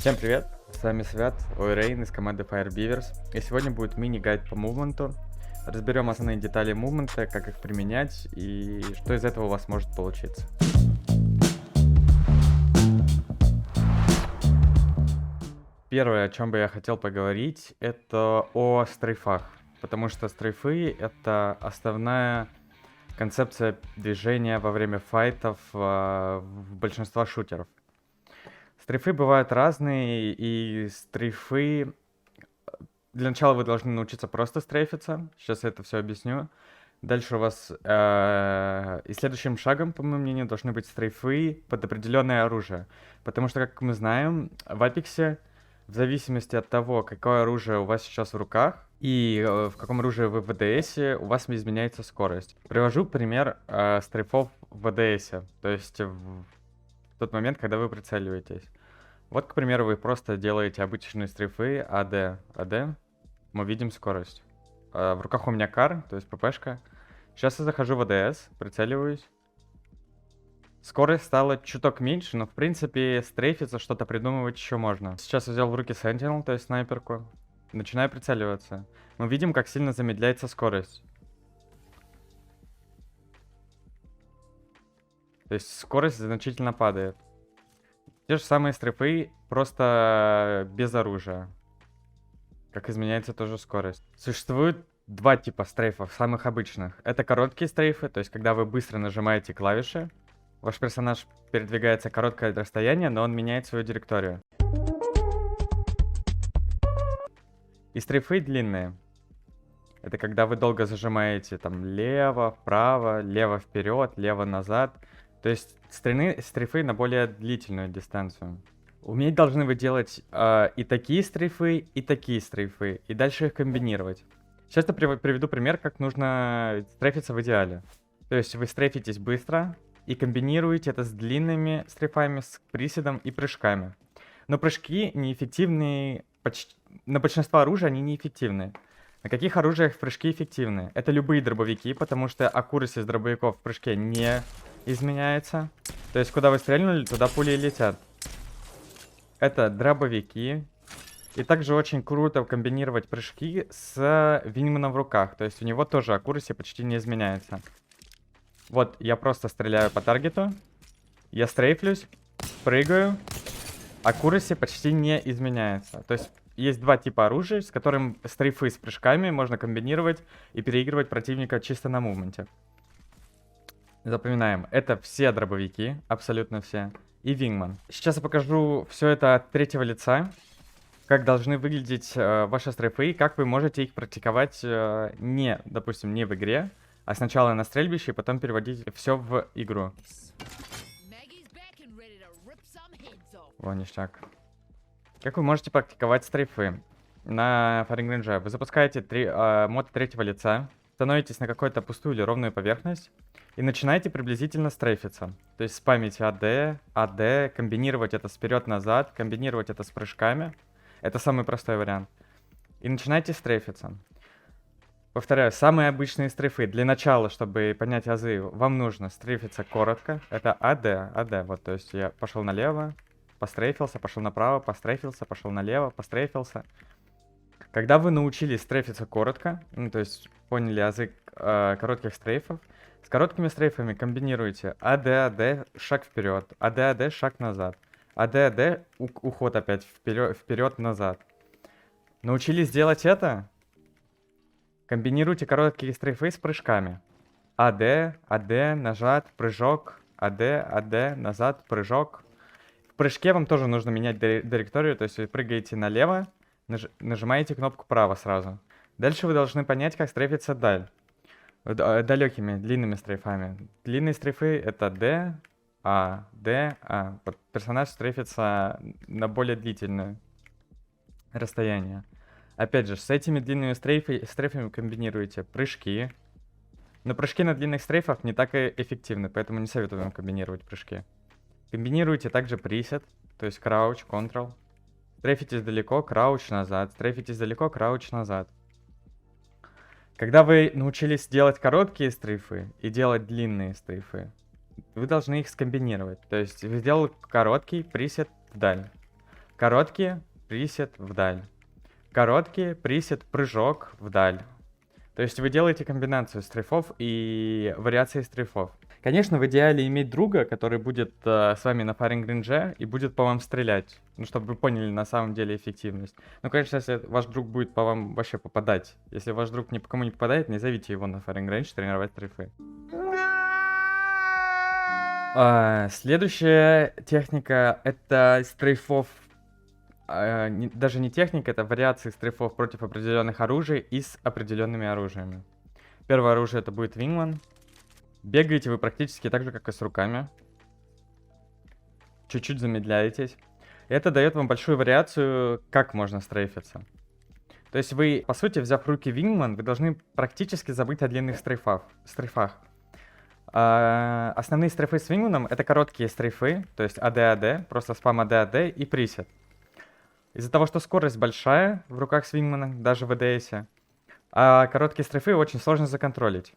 Всем привет, с вами Свят, Рейн из команды Firebeavers, и сегодня будет мини-гайд по мувменту. Разберем основные детали мувмента, как их применять и что из этого у вас может получиться. Первое, о чем бы я хотел поговорить, это о стрейфах, потому что стрейфы — это основная концепция движения во время файтов в большинства шутеров. Стрейфы бывают разные, и стрейфы... Для начала вы должны научиться просто стрейфиться. Сейчас я это все объясню. Дальше у вас... И следующим шагом, по моему мнению, должны быть стрейфы под определенное оружие. Потому что, как мы знаем, в Апексе, в зависимости от того, какое оружие у вас сейчас в руках, и в каком оружии вы в ВДСе, у вас изменяется скорость. Привожу пример стрейфов в ВДСе. То есть в тот момент, когда вы прицеливаетесь. Вот, к примеру, вы просто делаете обычные стрейфы АД, мы видим скорость. В руках у меня кар, то есть ППшка. Сейчас я захожу в АДС, прицеливаюсь. Скорость стала чуток меньше, но в принципе стрейфиться, что-то придумывать еще можно. Сейчас я взял в руки Sentinel, то есть снайперку. Начинаю прицеливаться. Мы видим, как сильно замедляется скорость. То есть скорость значительно падает. Те же самые стрейфы, просто без оружия. Как изменяется тоже скорость. Существует два типа стрейфов, самых обычных. Это короткие стрейфы, то есть когда вы быстро нажимаете клавиши, ваш персонаж передвигается короткое расстояние, но он меняет свою директорию. И стрейфы длинные. Это когда вы долго зажимаете там лево, вправо, лево вперед, лево назад. То есть стрейфы на более длительную дистанцию. Уметь должны вы делать и такие стрейфы, и дальше их комбинировать. Сейчас я приведу пример, как нужно стрейфиться в идеале. То есть вы стрейфитесь быстро и комбинируете это с длинными стрейфами, с приседом и прыжками. Но прыжки неэффективные, на большинство оружия они неэффективны. На каких оружиях прыжки эффективны? Это любые дробовики, потому что аккуратность с дробовиков в прыжке не изменяется. То есть куда вы стрельнули, туда пули и летят. Это дробовики. И также очень круто комбинировать прыжки с Вингманом в руках. То есть у него тоже аккуратность почти не изменяется. Вот, я просто стреляю по таргету. Я стрейфлюсь, прыгаю. Аккуратность почти не изменяется. То есть есть два типа оружия, с которым стрейфы с прыжками можно комбинировать и переигрывать противника чисто на мувменте. Запоминаем, это все дробовики, абсолютно все, и Вингман. Сейчас я покажу все это от третьего лица, как должны выглядеть ваши стрейфы, и как вы можете их практиковать допустим, не в игре, а сначала на стрельбище, и потом переводить все в игру. Во, ништяк. Как вы можете практиковать стрейфы на Firing Range? Вы запускаете мод третьего лица, становитесь на какую-то пустую или ровную поверхность и начинаете приблизительно стрейфиться. То есть спамите АД, комбинировать это с вперед-назад, комбинировать это с прыжками. Это самый простой вариант. И начинайте стрейфиться. Повторяю, самые обычные стрейфы. Для начала, чтобы понять азы, вам нужно стрейфиться коротко. Это АД. Вот, то есть я пошел налево, пострейфился, пошел направо, пострейфился, пошел налево, пострейфился. Когда вы научились стрейфиться коротко, то есть поняли язык коротких стрейфов, с короткими стрейфами комбинируйте АД, шаг вперед, АД, шаг назад, АД, уход опять вперед, назад. Научились делать это? Комбинируйте короткие стрейфы с прыжками. АД, нажат, прыжок, АД, назад, прыжок. В прыжке вам тоже нужно менять директорию, то есть вы прыгаете налево, нажимаете кнопку право сразу. Дальше вы должны понять, как стрейфиться далекими, длинными стрейфами. Длинные стрейфы это Д, А. Вот персонаж стрейфится на более длительное расстояние. Опять же, с этими длинными стрейфами комбинируете прыжки. Но прыжки на длинных стрейфах не так и эффективны, поэтому не советую вам комбинировать прыжки. Комбинируйте также пресет, то есть крауч, контрол. Стрейфитесь далеко, крауч назад. Стрейфитесь далеко, крауч назад. Когда вы научились делать короткие стрейфы и делать длинные стрейфы, вы должны их скомбинировать. То есть вы сделали короткий пресет вдаль. Короткий присед вдаль. Короткий присед прыжок вдаль. То есть вы делаете комбинацию стрейфов и вариации стрейфов. Конечно, в идеале иметь друга, который будет с вами на фаринг рейнже и будет по вам стрелять. Ну, чтобы вы поняли на самом деле эффективность. Ну, конечно, если ваш друг будет по вам вообще попадать. Если ваш друг ни по кому не попадает, не зовите его на фаринг рейндж тренировать стрейфы. Следующая техника это стрейфов. Даже не техника, это вариации стрейфов против определенных оружий и с определенными оружиями. Первое оружие это будет Wingman. Бегаете вы практически так же, как и с руками. Чуть-чуть замедляетесь. Это дает вам большую вариацию, как можно стрейфиться. То есть вы, по сути, взяв в руки Wingman, вы должны практически забыть о длинных стрейфах. Основные стрейфы с Wingman это короткие стрейфы, то есть AD-AD, просто спам AD-AD и присед. Из-за того, что скорость большая в руках с Wingman, даже в ADS, а короткие стрейфы очень сложно законтролить.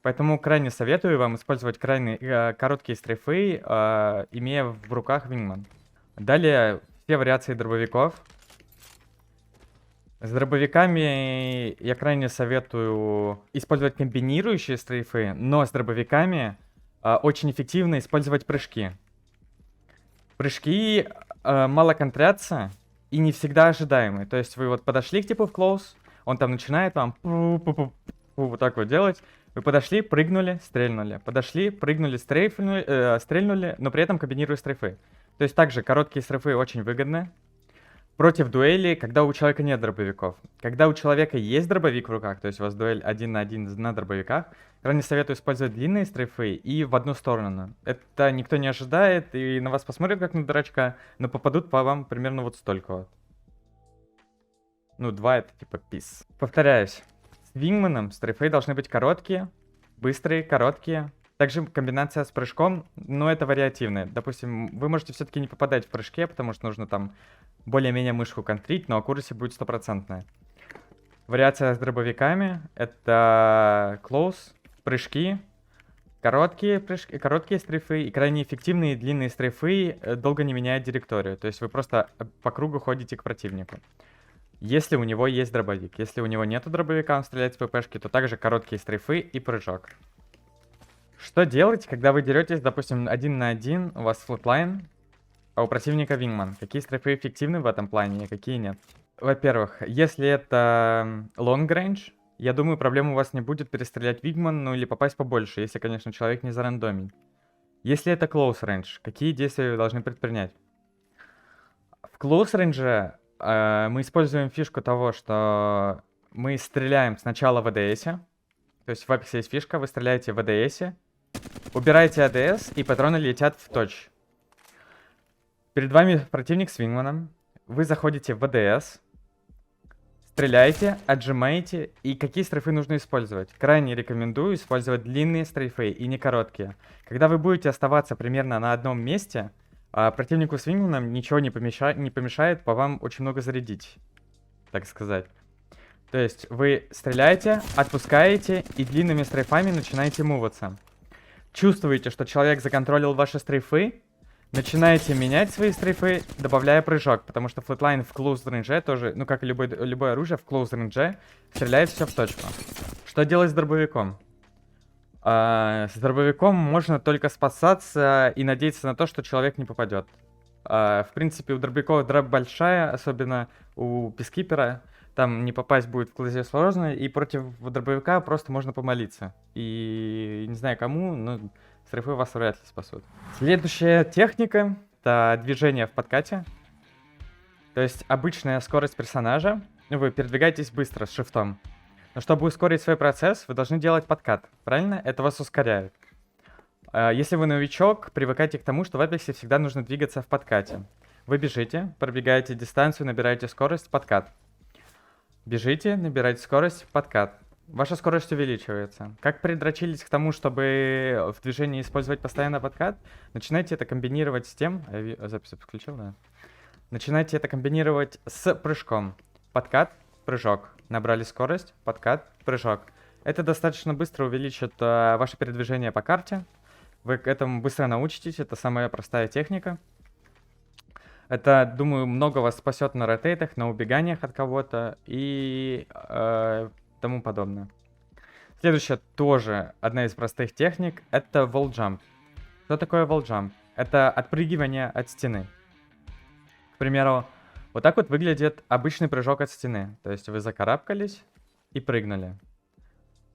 Поэтому крайне советую вам использовать короткие стрейфы, имея в руках Wingman. Далее все вариации дробовиков. С дробовиками я крайне советую использовать комбинирующие стрейфы, но с дробовиками очень эффективно использовать прыжки. Прыжки мало контрятся и не всегда ожидаемые. То есть вы вот подошли к типу в close, он там начинает вам вот так вот делать. Вы подошли, прыгнули, стрельнули. Подошли, прыгнули, стрельнули, но при этом комбинируя стрейфы. То есть также короткие стрейфы очень выгодны. Против дуэли, когда у человека нет дробовиков. Когда у человека есть дробовик в руках, то есть у вас дуэль 1 на 1 на дробовиках, крайне советую использовать длинные стрейфы и в одну сторону. Это никто не ожидает, и на вас посмотрят как на дурачка, но попадут по вам примерно вот столько вот. Ну, 2 это типа пис. Повторяюсь. С Wingman стрейфы должны быть короткие, быстрые, короткие. Также комбинация с прыжком, но это вариативная. Допустим, вы можете все-таки не попадать в прыжке, потому что нужно там более-менее мышку контрить, но аккуратность будет стопроцентная. Вариация с дробовиками — это close, прыжки, короткие стрейфы и крайне эффективные длинные стрейфы долго не меняют директорию. То есть вы просто по кругу ходите к противнику. Если у него есть дробовик. Если у него нету дробовика, он стреляет с ППшки, то также короткие стрейфы и прыжок. Что делать, когда вы деретесь, допустим, 1 на 1, у вас флотлайн, а у противника Wingman? Какие стрейфы эффективны в этом плане, а какие нет? Во-первых, если это long range, я думаю, проблем у вас не будет перестрелять Wingman, ну или попасть побольше, если, конечно, человек не зарандомит. Если это close range, какие действия вы должны предпринять? В close range мы используем фишку того, что мы стреляем сначала в ADS. То есть в Apex есть фишка, вы стреляете в ADS, убираете ADS, и патроны летят в точь. Перед вами противник с Wingman. Вы заходите в ADS, стреляете, отжимаете. И какие стрейфы нужно использовать? Крайне рекомендую использовать длинные стрейфы и не короткие. Когда вы будете оставаться примерно на одном месте, противнику с Wingman ничего не помешает по вам очень много зарядить, так сказать. То есть вы стреляете, отпускаете и длинными стрейфами начинаете муваться. Чувствуете, что человек законтролил ваши стрейфы, начинаете менять свои стрейфы, добавляя прыжок, потому что флотлайн в close range тоже, ну как и любое оружие в close range, стреляет все в точку. Что делать с дробовиком? С дробовиком можно только спасаться и надеяться на то, что человек не попадет. В принципе, у дробовиков дробь большая, особенно у пискипера. Там не попасть будет в клазе сложно, и против дробовика просто можно помолиться. И не знаю кому, но стрейфы вас вряд ли спасут. Следующая техника — это движение в подкате. То есть обычная скорость персонажа. Вы передвигаетесь быстро с шифтом. Но чтобы ускорить свой процесс, вы должны делать подкат. Правильно? Это вас ускоряет. Если вы новичок, привыкайте к тому, что в Apex всегда нужно двигаться в подкате. Вы бежите, пробегаете дистанцию, набираете скорость, подкат. Бежите, набираете скорость, подкат. Ваша скорость увеличивается. Как придрочились к тому, чтобы в движении использовать постоянно подкат, начинайте это комбинировать с тем... Запись включил, да? Начинайте это комбинировать с прыжком. Подкат, прыжок. Набрали скорость, подкат, прыжок. Это достаточно быстро увеличит ваше передвижение по карте. Вы к этому быстро научитесь, это самая простая техника. Это, думаю, много вас спасет на ротейтах, на убеганиях от кого-то и тому подобное. Следующая тоже одна из простых техник, это wall jump. Что такое wall jump? Это отпрыгивание от стены. К примеру, вот так вот выглядит обычный прыжок от стены. То есть вы закарабкались и прыгнули.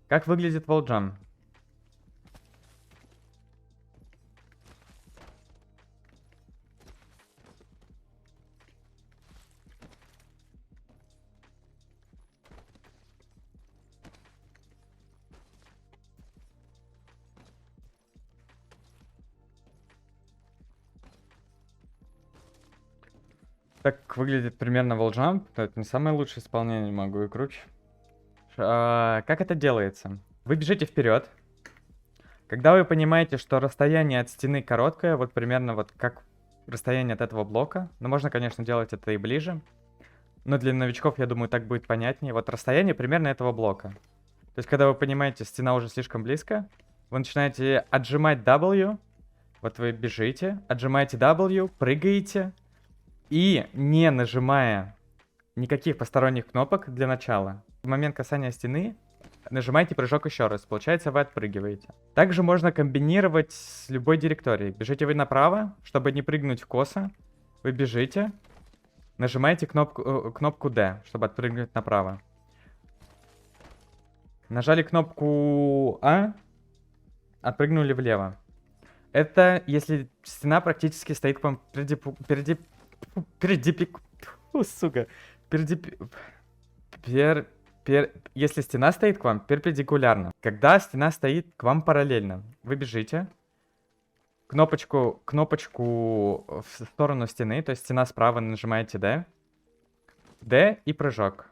Как выглядит wall jump? Так выглядит примерно wall jump. Но это не самое лучшее исполнение, могу и круче. Как это делается? Вы бежите вперед. Когда вы понимаете, что расстояние от стены короткое, вот примерно вот как расстояние от этого блока, но можно, конечно, делать это и ближе, но для новичков, я думаю, так будет понятнее. Вот расстояние примерно этого блока. То есть, когда вы понимаете, стена уже слишком близко, вы начинаете отжимать W, вот вы бежите, отжимаете W, прыгаете, и не нажимая никаких посторонних кнопок для начала, в момент касания стены нажимаете прыжок еще раз. Получается, вы отпрыгиваете. Также можно комбинировать с любой директорией. Бежите вы направо, чтобы не прыгнуть косо. Вы бежите, нажимаете кнопку D, чтобы отпрыгнуть направо. Нажали кнопку А, отпрыгнули влево. Это если стена практически стоит к вам если стена стоит к вам перпендикулярно. Когда стена стоит к вам параллельно, вы бежите. Кнопочку в сторону стены, то есть стена справа, нажимаете D. D и прыжок.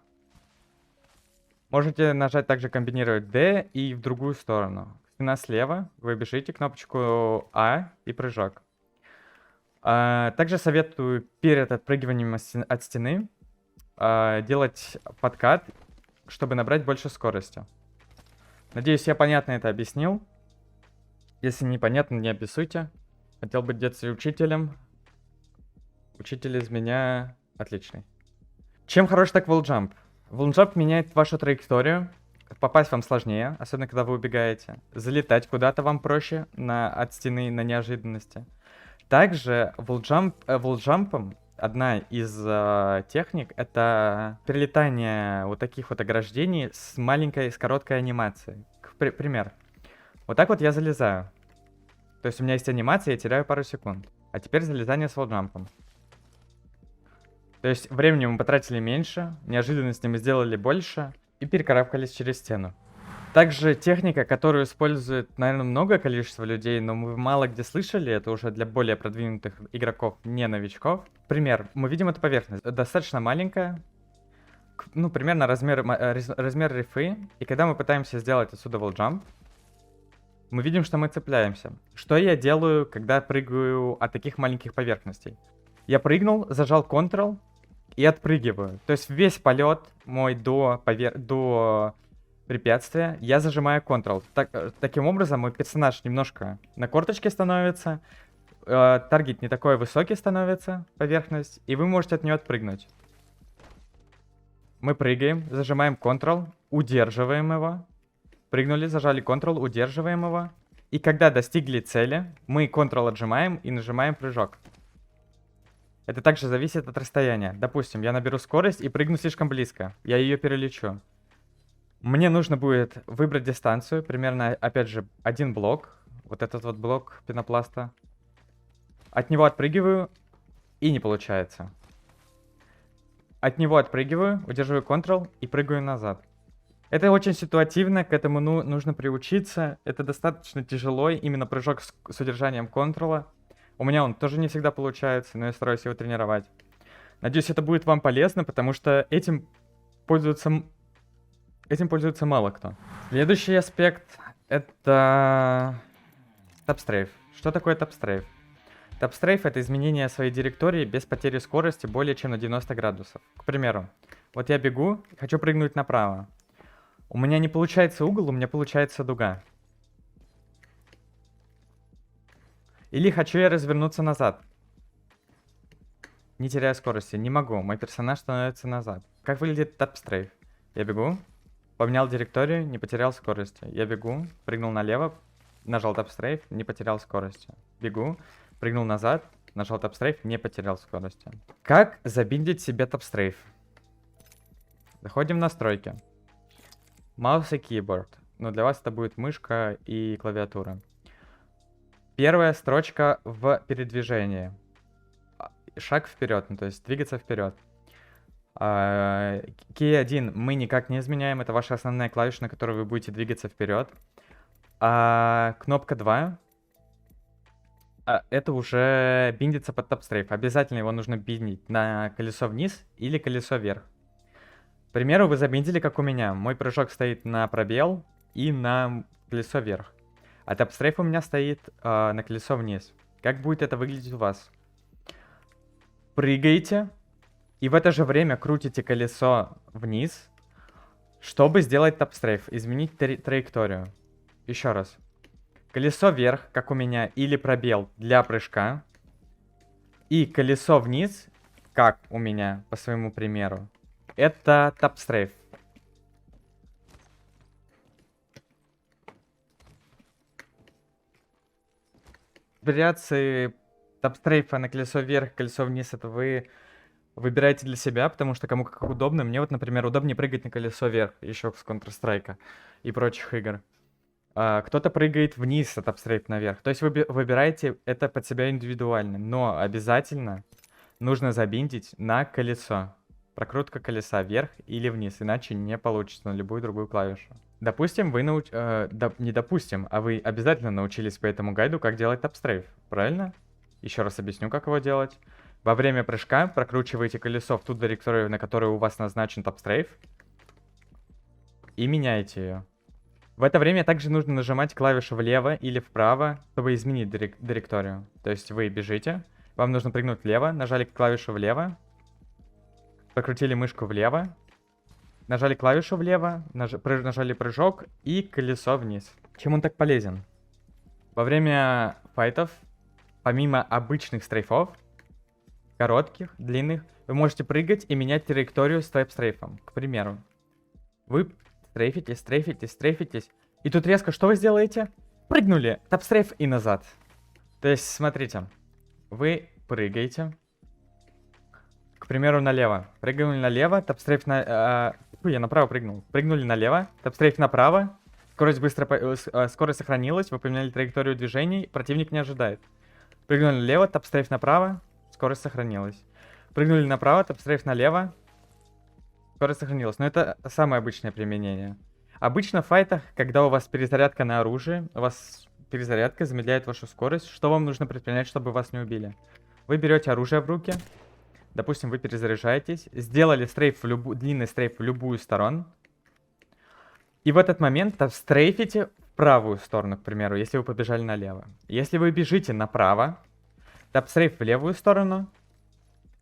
Можете нажать также комбинировать D и в другую сторону. Стена слева, вы бежите, кнопочку А и прыжок. Также советую перед отпрыгиванием от стены делать подкат, чтобы набрать больше скорости. Надеюсь, я понятно это объяснил. Если непонятно, не обессуйте. Хотел быть в детстве учителем. Учитель из меня отличный. Чем хорош так wall jump? Wall jump меняет вашу траекторию. Попасть вам сложнее, особенно когда вы убегаете. Залетать куда-то вам проще от стены на неожиданности. Также wall jump'ом одна из техник — это перелетание вот таких вот ограждений с короткой анимацией. Пример. Вот так вот я залезаю. То есть у меня есть анимация, я теряю пару секунд. А теперь залезание с wall-джампом. То есть времени мы потратили меньше, неожиданности мы сделали больше и перекарабкались через стену. Также техника, которую использует, наверное, многое количество людей, но мы мало где слышали, это уже для более продвинутых игроков, не новичков. Пример. Мы видим эту поверхность. Достаточно маленькая. Ну, примерно размер рифы. И когда мы пытаемся сделать отсюда wall jump, мы видим, что мы цепляемся. Что я делаю, когда прыгаю от таких маленьких поверхностей? Я прыгнул, зажал Ctrl и отпрыгиваю. То есть весь полет мой до препятствия я зажимаю Ctrl. Таким образом, мой персонаж немножко на корточке становится, таргет не такой высокий становится, поверхность, и вы можете от нее отпрыгнуть. Мы прыгаем, зажимаем Ctrl, удерживаем его. Прыгнули, зажали Ctrl, удерживаем его. И когда достигли цели, мы Ctrl отжимаем и нажимаем прыжок. Это также зависит от расстояния. Допустим, я наберу скорость и прыгну слишком близко. Я ее перелечу. Мне нужно будет выбрать дистанцию, примерно, опять же, один блок. Вот этот вот блок пенопласта. От него отпрыгиваю, и не получается. От него отпрыгиваю, удерживаю Ctrl и прыгаю назад. Это очень ситуативно, к этому нужно приучиться. Это достаточно тяжело, именно прыжок с удержанием Ctrl. У меня он тоже не всегда получается, но я стараюсь его тренировать. Надеюсь, это будет вам полезно, потому что этим пользуется мало кто. Следующий аспект — это тапстрейф. Что такое тапстрейф? Тапстрейф — это изменение своей директории без потери скорости более чем на 90 градусов. К примеру, вот я бегу, хочу прыгнуть направо. У меня не получается угол, у меня получается дуга. Или хочу я развернуться назад. не теряя скорости. Не могу, мой персонаж становится назад. Как выглядит тапстрейф? Я бегу, поменял директорию, не потерял скорости. Я бегу, прыгнул налево, нажал тапстрейф, не потерял скорости. Бегу, прыгнул назад, нажал тапстрейф, не потерял скорости. Как забиндить себе тапстрейф? Заходим в настройки. Маус и keyboard. Но для вас это будет мышка и клавиатура. Первая строчка в передвижении. Шаг вперед, ну то есть двигаться вперед. Key 1 мы никак не изменяем, это ваша основная клавиша, на которой вы будете двигаться вперед. Кнопка 2 это уже биндится под тапстрейф. Обязательно его нужно биндить на колесо вниз или колесо вверх. К примеру, вы забиндили, как у меня. Мой прыжок стоит на пробел и на колесо вверх. А тапстрейф у меня стоит на колесо вниз. Как будет это выглядеть у вас? Прыгаете, и в это же время крутите колесо вниз, чтобы сделать тапстрейф, изменить траекторию. Еще раз. Колесо вверх, как у меня, или пробел для прыжка. И колесо вниз, как у меня, по своему примеру. Это тапстрейф. Вариации тапстрейфа на колесо вверх, колесо вниз, это вы выбираете для себя, потому что кому как удобно. Мне вот, например, удобнее прыгать на колесо вверх, еще с Counter-Strike и прочих игр. Кто-то прыгает вниз, а тапстрейф наверх. То есть вы выбираете это под себя индивидуально, но обязательно нужно забиндить на колесо. Прокрутка колеса вверх или вниз, иначе не получится на любую другую клавишу. Допустим, вы не допустим, а вы обязательно научились по этому гайду, как делать тапстрейф, правильно? Еще раз объясню, как его делать. Во время прыжка прокручиваете колесо в ту директорию, на которой у вас назначен тапстрейф, и меняете ее. В это время также нужно нажимать клавишу влево или вправо, чтобы изменить директорию. То есть вы бежите, вам нужно прыгнуть влево, нажали клавишу влево, прокрутили мышку влево, нажали клавишу влево, нажали прыжок и колесо вниз. Чем он так полезен? Во время файтов, помимо обычных стрейфов, коротких, длинных, вы можете прыгать и менять траекторию с тапстрейфом. К примеру, вы стрейфитесь, и тут резко что вы сделаете? Прыгнули, тапстрейф и назад. То есть, смотрите, вы прыгаете, к примеру, налево. Прыгнули налево, тапстрейф на... я направо прыгнул. Прыгнули налево, тапстрейф направо. Скорость сохранилась, вы поменяли траекторию движений, противник не ожидает. Прыгнули налево, тапстрейф направо, скорость сохранилась. Прыгнули направо, тапстрейф налево, скорость сохранилась. Но это самое обычное применение. Обычно в файтах, когда у вас перезарядка на оружие, у вас перезарядка замедляет вашу скорость, что вам нужно предпринять, чтобы вас не убили? Вы берете оружие в руки. Допустим, вы перезаряжаетесь, сделали длинный стрейф в любую сторону. И в этот момент стрейфите в правую сторону, к примеру, если вы побежали налево. Если вы бежите направо, тапстрейф в левую сторону,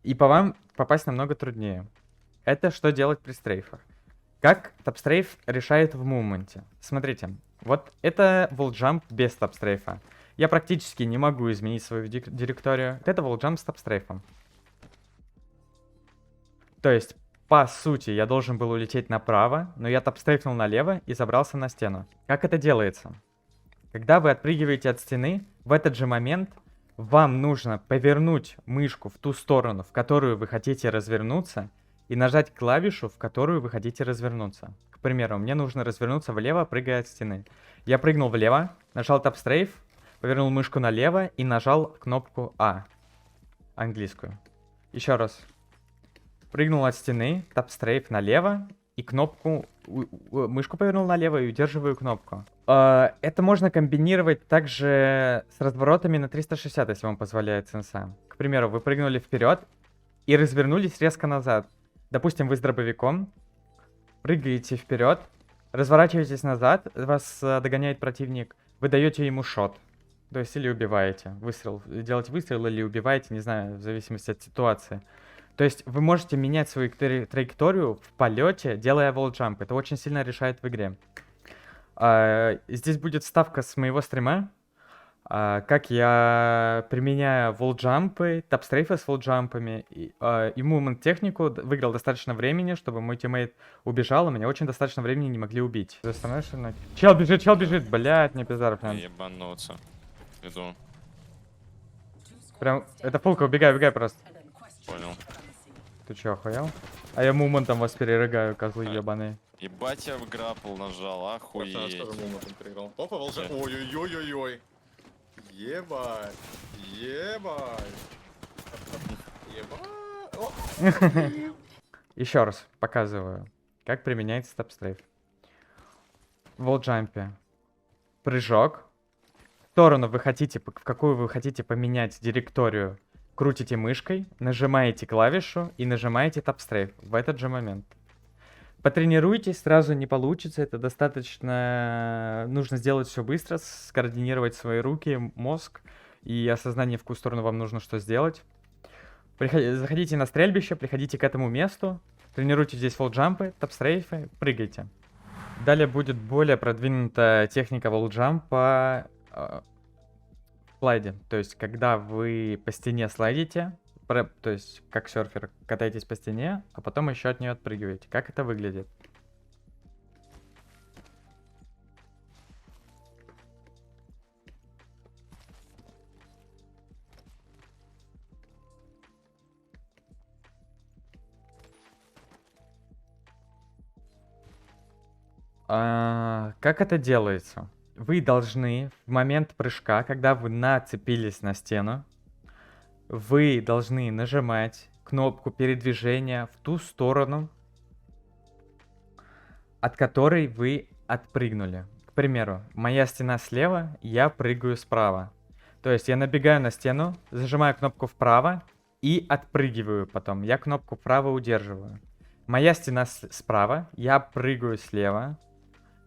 и по вам попасть намного труднее. Это что делать при стрейфах? Как тапстрейф решает в мувменте? Смотрите, вот это волджамп без тапстрейфа. Я практически не могу изменить свою директорию. Это волджамп с тапстрейфом. То есть, по сути, я должен был улететь направо, но я тапстрейфнул налево и забрался на стену. Как это делается? Когда вы отпрыгиваете от стены, в этот же момент вам нужно повернуть мышку в ту сторону, в которую вы хотите развернуться, и нажать клавишу, в которую вы хотите развернуться. К примеру, мне нужно развернуться влево, прыгая от стены. Я прыгнул влево, нажал тапстрейф, повернул мышку налево и нажал кнопку А, английскую. Еще раз. Прыгнул от стены, тапстрейф налево и мышку повернул налево и удерживаю кнопку. Это можно комбинировать также с разворотами на 360, если вам позволяет сенса. К примеру, вы прыгнули вперед и развернулись резко назад. Допустим, вы с дробовиком, прыгаете вперед, разворачиваетесь назад, вас догоняет противник, вы даете ему шот. То есть или убиваете. Делаете выстрел или убиваете, не знаю, в зависимости от ситуации. То есть вы можете менять свою траекторию в полете, делая волджамп. Это очень сильно решает в игре. Здесь будет вставка с моего стрима. как я применяю волджампы, тапстрейфы с волджампами, и мувмент технику, выиграл достаточно времени, чтобы мой тиммейт убежал, и меня очень достаточно времени не могли убить. Ты остановишься на... Чел бежит, блядь, мне пиздаров надо. Ебануться. Иду. Прям, это фулка, убегай просто. Понял. Ты чё, охуел? А я мументом вас перерыгаю, козлы ебаные. Ебать, я в граппл нажал, охуеть. Вот, тоже моментом переиграл. Топа волжа. Ой-ой-ой-ой-ой. Ебать. Ебать. Ебать. О. Еще раз показываю, как применяется тапстрейф. В волджампе прыжок. В сторону вы хотите, в какую вы хотите поменять директорию, крутите мышкой, нажимаете клавишу и нажимаете тапстрейф в этот же момент. Потренируйтесь, сразу не получится, это достаточно... Нужно сделать все быстро, скоординировать свои руки, мозг и осознание, в какую сторону вам нужно что сделать. Заходите на стрельбище, приходите к этому месту, тренируйте здесь фоллджампы, тапстрейфы, прыгайте. Далее будет более продвинутая техника воллджампа в слайде. То есть, когда вы по стене слайдите, то есть, как серфер, катаетесь по стене, а потом еще от нее отпрыгиваете. Как это выглядит? Как это делается? Вы должны в момент прыжка, когда вы нацепились на стену, вы должны нажимать кнопку передвижения в ту сторону, от которой вы отпрыгнули. К примеру, моя стена слева, я прыгаю справа. То есть я набегаю на стену, зажимаю кнопку вправо и отпрыгиваю потом. Я кнопку вправо удерживаю. Моя стена справа, я прыгаю слева,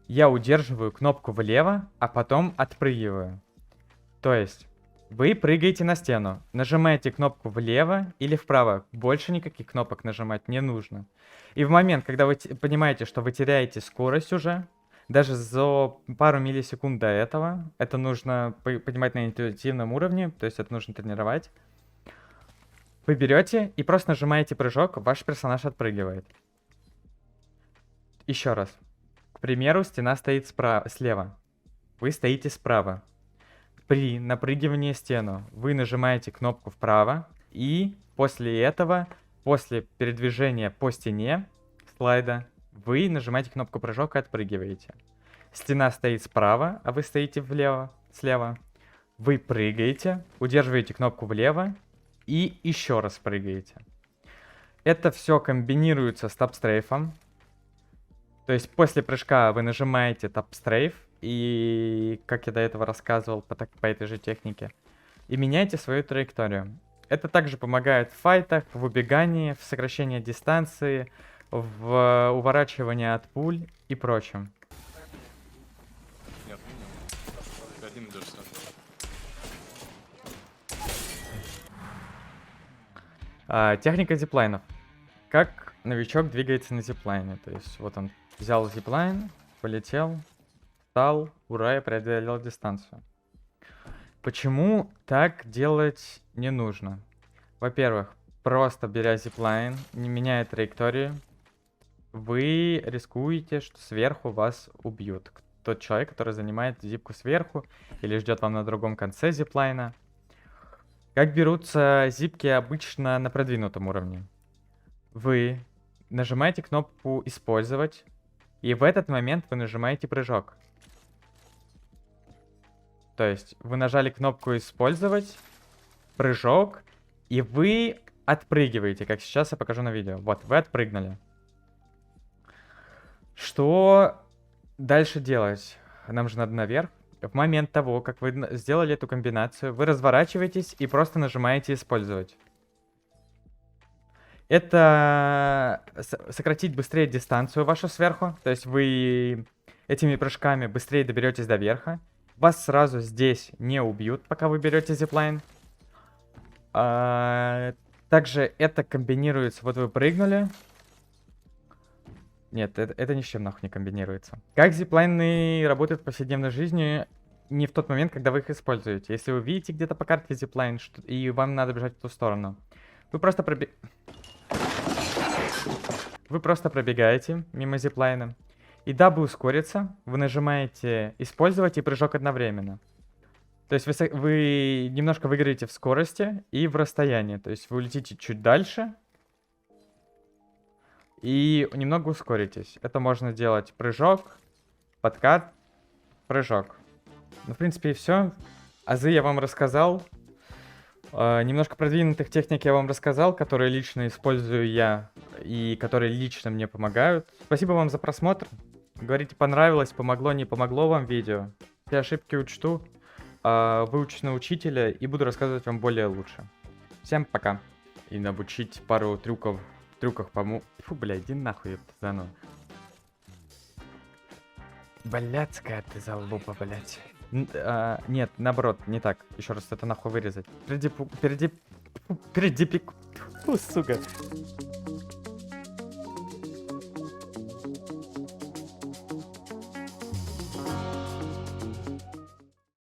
я удерживаю кнопку влево, а потом отпрыгиваю. То есть вы прыгаете на стену, нажимаете кнопку влево или вправо. Больше никаких кнопок нажимать не нужно. И в момент, когда вы понимаете, что вы теряете скорость уже, даже за пару миллисекунд до этого, это нужно понимать на интуитивном уровне, то есть это нужно тренировать. Вы берете и просто нажимаете прыжок, ваш персонаж отпрыгивает. Еще раз. К примеру, стена стоит слева. Вы стоите справа. При напрыгивании в стену вы нажимаете кнопку вправо, и после этого, после передвижения по стене слайда, вы нажимаете кнопку прыжок и отпрыгиваете. Стена стоит справа, а вы стоите слева. Вы прыгаете, удерживаете кнопку влево и еще раз прыгаете. Это все комбинируется с тапстрейфом. То есть после прыжка вы нажимаете тапстрейф, и, как я до этого рассказывал, по этой же технике, и меняете свою траекторию. Это также помогает в файтах, в убегании, в сокращении дистанции, в уворачивании от пуль и прочем. Нет, один идешь сам. Техника зиплайнов. Как новичок двигается на зиплайне. То есть вот он взял зиплайн, полетел, встал, ура, и преодолел дистанцию. Почему так делать не нужно? Во-первых, просто беря зиплайн, не меняя траекторию, вы рискуете, что сверху вас убьют. Тот человек, который занимает зипку сверху или ждет вам на другом конце зиплайна. Как берутся зипки обычно на продвинутом уровне? Вы нажимаете кнопку «Использовать», и в этот момент вы нажимаете прыжок. То есть вы нажали кнопку «Использовать», прыжок, и вы отпрыгиваете, как сейчас я покажу на видео. Вот, вы отпрыгнули. Что дальше делать? Нам же надо наверх. В момент того, как вы сделали эту комбинацию, вы разворачиваетесь и просто нажимаете «Использовать». Это сократить быстрее дистанцию вашу сверху. То есть вы этими прыжками быстрее доберетесь до верха. Вас сразу здесь не убьют, пока вы берете зиплайн. Также это комбинируется. Вот вы прыгнули. Нет, это ни с чем нахуй не комбинируется. Как зиплайны работают в повседневной жизни, не в тот момент, когда вы их используете. Если вы видите где-то по карте зиплайн, и вам надо бежать в ту сторону, вы просто Вы просто пробегаете мимо зиплайна. И дабы ускориться, вы нажимаете «Использовать» и «Прыжок» одновременно. То есть вы немножко выиграете в скорости и в расстоянии. То есть вы улетите чуть дальше и немного ускоритесь. Это можно делать прыжок, подкат, прыжок. Ну, в принципе, и все. Азы я вам рассказал. Немножко продвинутых техник я вам рассказал, которые лично использую я и которые лично мне помогают. Спасибо вам за просмотр. Говорите, понравилось, помогло, не помогло вам видео. Все ошибки учту, выучусь на учителя и буду рассказывать вам более лучше. Всем пока. И обучить пару трюках Фу, бля, иди нахуй, ёпта, заново. Блядская ты залупа, блядь. Нет, наоборот, не так. Еще раз это нахуй вырезать. Сука.